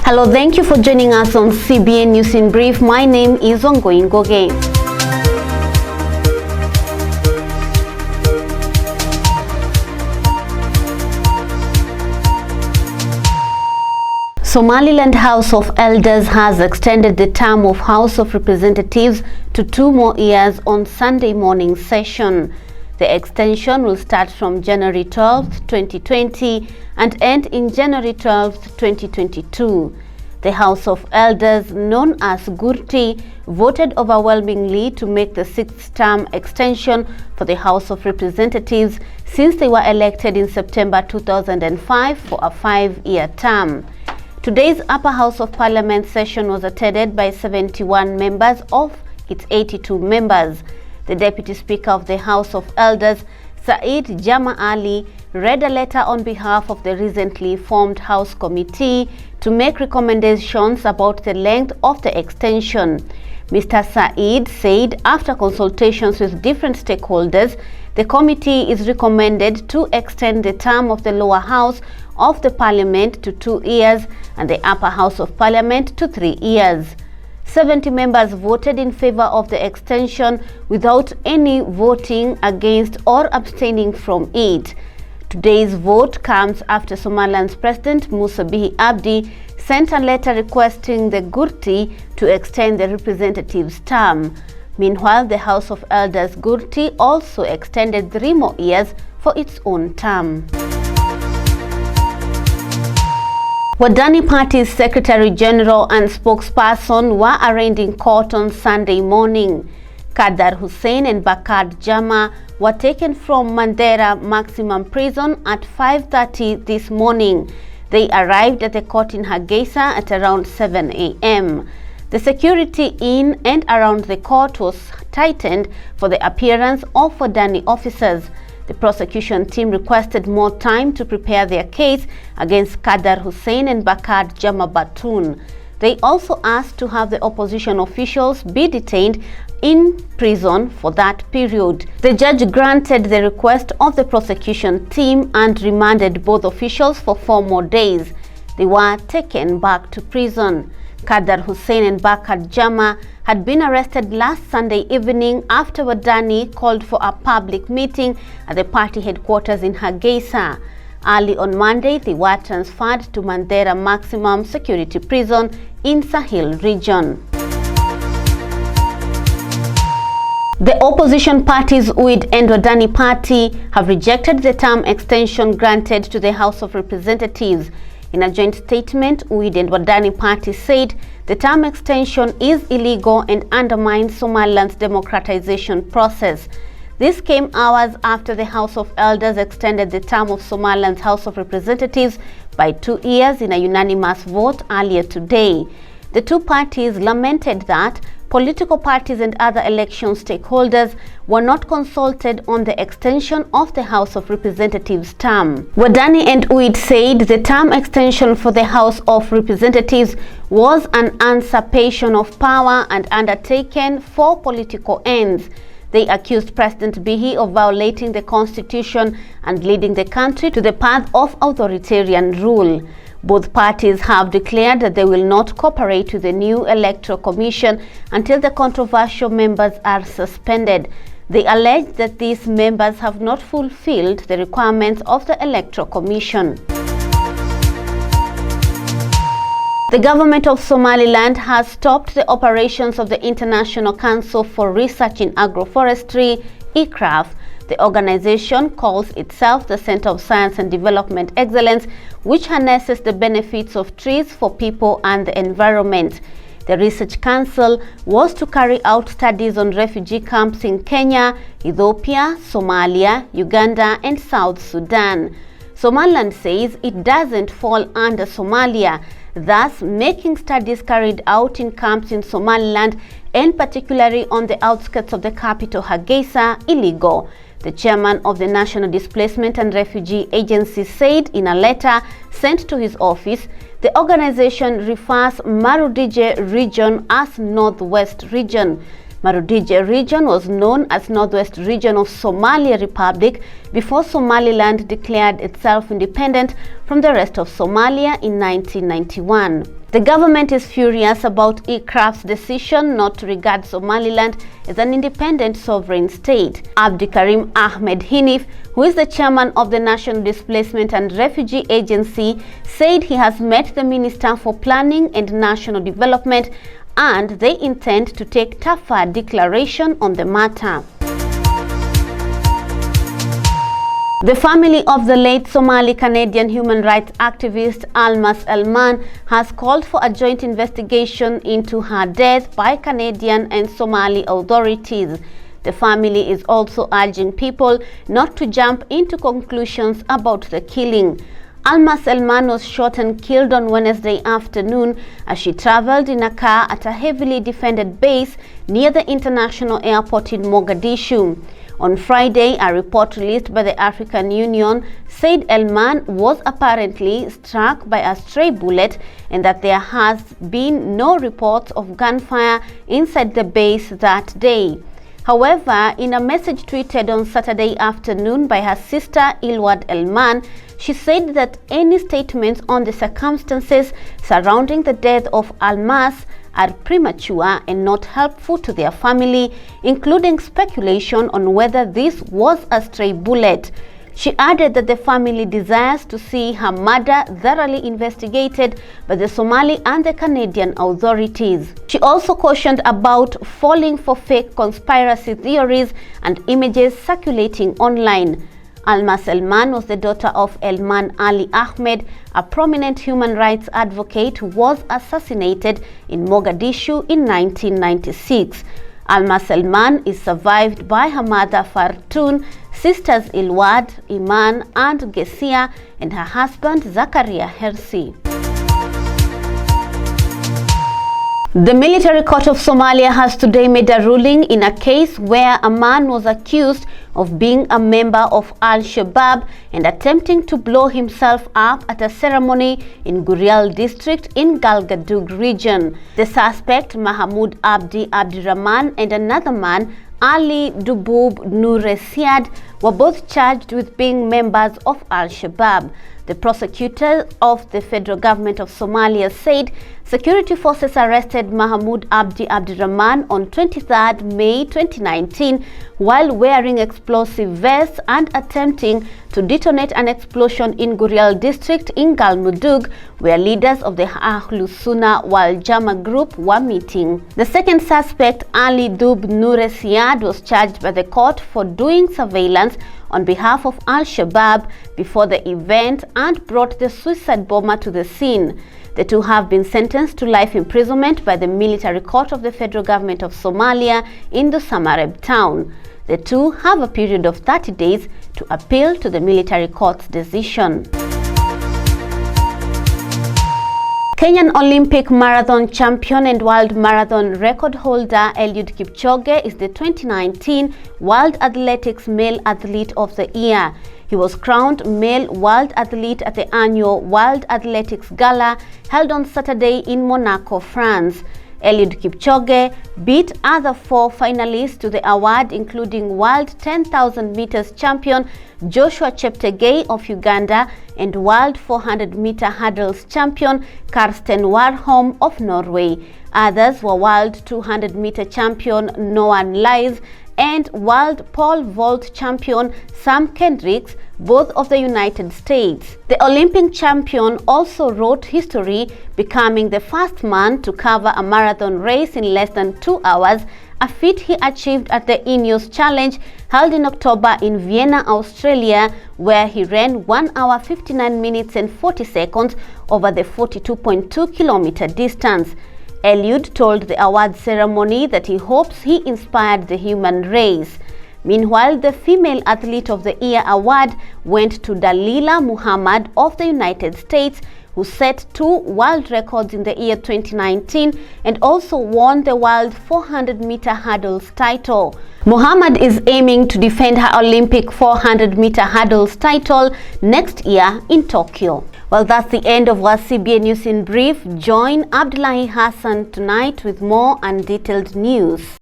Hello, thank you for joining us on CBN News in Brief. My name is Wangui Ngugi. Somaliland House of Elders has extended the term of House of Representatives to 2 more years on Sunday morning session. The extension will start from January 12, 2020 and end in January 12, 2022. The House of Elders, known as Gurti, voted overwhelmingly to make the 6th term extension for the House of Representatives since they were elected in September 2005 for a 5-year term. Today's Upper House of Parliament session was attended by 71 members of its 82 members. The Deputy Speaker of the House of Elders, Said Jama Ali, read a letter on behalf of the recently formed House Committee to make recommendations about the length of the extension. Mr. Said said after consultations with different stakeholders, the committee is recommended to extend the term of the lower house of the Parliament to 2 years and the upper house of Parliament to 3 years. 70 members voted in favor of the extension without any voting against or abstaining from it. Today's vote comes after Somaliland's President Musa Bihi Abdi sent a letter requesting the Gurti to extend the representative's term. Meanwhile, the House of Elders Gurti also extended 3 more years for its own term. Wadani Party's Secretary General and spokesperson were arraigned in court on Sunday morning. Kadar Hussein and Bakar Jama were taken from Mandera Maximum Prison at 5:30 this morning. They arrived at the court in Hargeisa at around 7 a.m. The security in and around the court was tightened for the appearance of Wadani officers. The prosecution team requested more time to prepare their case against Kadar Hussein and Bakar Jama Batun. They also asked to have the opposition officials be detained in prison for that period. The judge granted the request of the prosecution team and remanded both officials for 4 more days. They were taken back to prison. Kadar Hussein and Bakar Jama had been arrested last Sunday evening after Wadani called for a public meeting at the party headquarters in Hargeisa. Early on Monday, they were transferred to Mandera Maximum Security Prison in Sahel region. The opposition parties UID and Wadani Party have rejected the term extension granted to the House of Representatives. In a joint statement, UID and Wadani Party said the term extension is illegal and undermines Somaliland's democratization process. This came hours after the House of Elders extended the term of Somaliland's House of Representatives by 2 years in a unanimous vote earlier today. The two parties lamented that political parties and other election stakeholders were not consulted on the extension of the House of Representatives term. Wadani and UID said the term extension for the House of Representatives was an usurpation of power and undertaken for political ends. They accused President Bihi of violating the constitution and leading the country to the path of authoritarian rule. Both parties have declared that they will not cooperate with the new Electoral Commission until the controversial members are suspended. They allege that these members have not fulfilled the requirements of the Electoral Commission. The government of Somaliland has stopped the operations of the International Council for Research in Agroforestry, ICRAF. The organization calls itself the Center of Science and Development Excellence, which harnesses the benefits of trees for people and the environment. The Research Council was to carry out studies on refugee camps in Kenya, Ethiopia, Somalia, Uganda, and South Sudan. Somaliland says it doesn't fall under Somalia, thus making studies carried out in camps in Somaliland and particularly on the outskirts of the capital Hargeisa illegal. The chairman of the National Displacement and Refugee Agency said in a letter sent to his office, the organization refers Marudije region as Northwest region. Marudije region was known as Northwest region of Somalia Republic before Somaliland declared itself independent from the rest of Somalia in 1991. The government is furious about Aircraft's decision not to regard Somaliland as an independent sovereign state. Abdikarim Ahmed Hinif, who is the chairman of the National Displacement and Refugee Agency, said he has met the Minister for Planning and National Development and they intend to take tougher declaration on the matter. The family of the late Somali-Canadian human rights activist Almas Elman has called for a joint investigation into her death by Canadian and Somali authorities. The family is also urging people not to jump into conclusions about the killing. Almas Elman was shot and killed on Wednesday afternoon as she traveled in a car at a heavily defended base near the international airport in Mogadishu. On Friday, a report released by the African Union said Elman was apparently struck by a stray bullet and that there has been no reports of gunfire inside the base that day. However, in a message tweeted on Saturday afternoon by her sister Ilwad Elman, she said that any statements on the circumstances surrounding the death of Almas are premature and not helpful to their family, including speculation on whether this was a stray bullet. She added that the family desires to see her murder thoroughly investigated by the Somali and the Canadian authorities. She also cautioned about falling for fake conspiracy theories and images circulating online. Almas Elman was the daughter of Elman Ali Ahmed, a prominent human rights advocate who was assassinated in Mogadishu in 1996. Almas Elman is survived by her mother Fartun, sisters Ilwad, Iman and Gesia, and her husband Zakaria Hersi. The military court of Somalia has today made a ruling in a case where a man was accused of being a member of Al-Shabaab and attempting to blow himself up at a ceremony in Gurial district in Galgaduud region. The suspect, Mahmoud Abdi Abdirahman, and another man, Ali Dubub Nuresiad, were both charged with being members of Al-Shabaab. The prosecutor of the federal government of Somalia said security forces arrested Mahmoud Abdi Abdirahman on 23rd May 2019 while wearing explosive vests and attempting to detonate an explosion in Gurial district in Galmudug, where leaders of the Ahlus Sunnah wal Jama group were meeting. The second suspect, Ali Dub Nuresiad, was charged by the court for doing surveillance on behalf of Al-Shabaab before the event and brought the suicide bomber to the scene. The two have been sentenced to life imprisonment by the military court of the federal government of Somalia in Dhuusamareeb town. The two have a period of 30 days to appeal to the military court's decision. Kenyan Olympic marathon champion and world marathon record holder Eliud Kipchoge is the 2019 World Athletics Male Athlete of the Year. He was crowned Male World Athlete at the annual World Athletics Gala held on Saturday in Monaco, France. Eliud Kipchoge beat other four finalists to the award, including World 10,000 meters champion Joshua Cheptegei of Uganda and World 400-meter hurdles champion Karsten Warholm of Norway. Others were World 200-meter champion Noah Lyles and World Pole Vault champion Sam Kendricks, both of the United States. The Olympic champion also wrote history, becoming the first man to cover a marathon race in less than 2 hours, a feat he achieved at the Ineos Challenge held in October in Vienna, Australia, where he ran 1 hour 59 minutes and 40 seconds over the 42.2-kilometer distance. Eliud told the award ceremony that he hopes he inspired the human race. Meanwhile, the Female Athlete of the Year award went to Dalila Muhammad of the United States, who set 2 world records in the year 2019 and also won the World 400-meter hurdles title. Muhammad is aiming to defend her Olympic 400-meter hurdles title next year in Tokyo. Well, that's the end of our CBA News in Brief. Join Abdullahi Hassan tonight with more and detailed news.